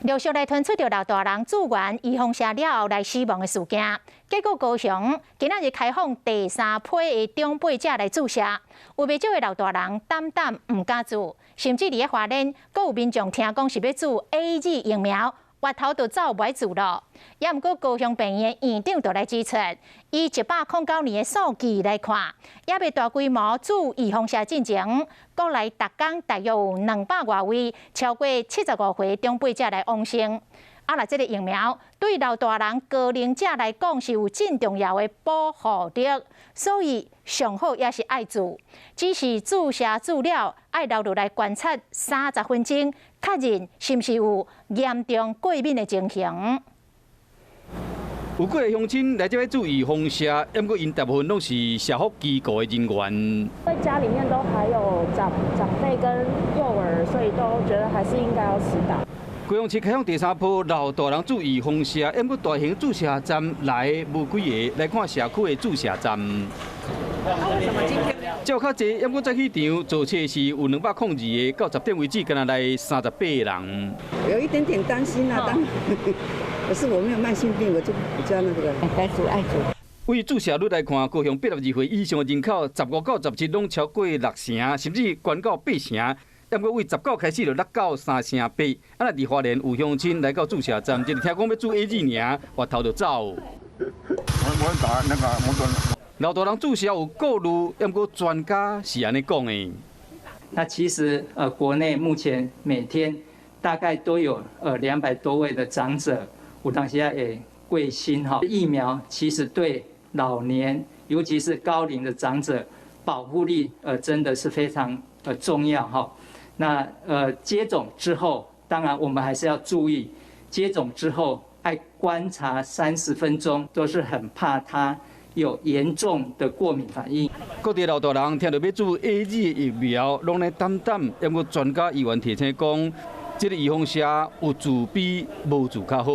陆续来传出着老大人住院预防射了后来死亡的事件，结果高雄今仔日开放第3批的长辈者来注射，有不少的老大人胆唔敢注，甚至伫咧花莲，阁有民众听讲是要注 AZ 疫苗，挖头就走不爱注咯。也毋过高雄病院院长就来指出，以109年的数据来看，也未大规模注预防射进前，国内逐工大约有200多位超过75岁长辈者来往生。若这个疫苗对老大人高龄者来讲是有真重要的保护力，所以上好也是爱注。只是注射注了，爱留落来观察30分钟，确认是毋是有严重过敏的情形。有几个乡亲来这边注预防射，不过因大部分拢是社福机构的人员。在家里面都还有长辈跟幼儿，所以都觉得还是应该要施打。高雄市开放第3波老大人注预防射，不过大型注射站来无几个，来看社区的注射站。为什么今天？照较济，不过在去场做测是有202个，到10点为止，敢若来38人。有一点点担心啊，可是我没有慢性病，我就比较那个该注爱注。为注射率来看，高雄82岁以上的人口，15到17拢超过6成，甚至悬到8成。不过为19开始就落到3成8。若伫花莲有乡亲来到注射站，就是听讲要注 AZ 尔，回头就走。我打那个老大人注射有顾虑，不过专家是安尼讲的。那其实国内目前每天大概都有200多位的长者，有当时也贵心哈。疫苗其实对老年，尤其是高龄的长者，保护力真的是非常重要哈。那接种之后，当然我们还是要注意，接种之后爱观察30分钟，都是很怕它有严重的过敏反应。各地老大人听到要注 AZ 疫苗，拢来担，不过专家医院提醒讲，这个预防射有注比无注较好。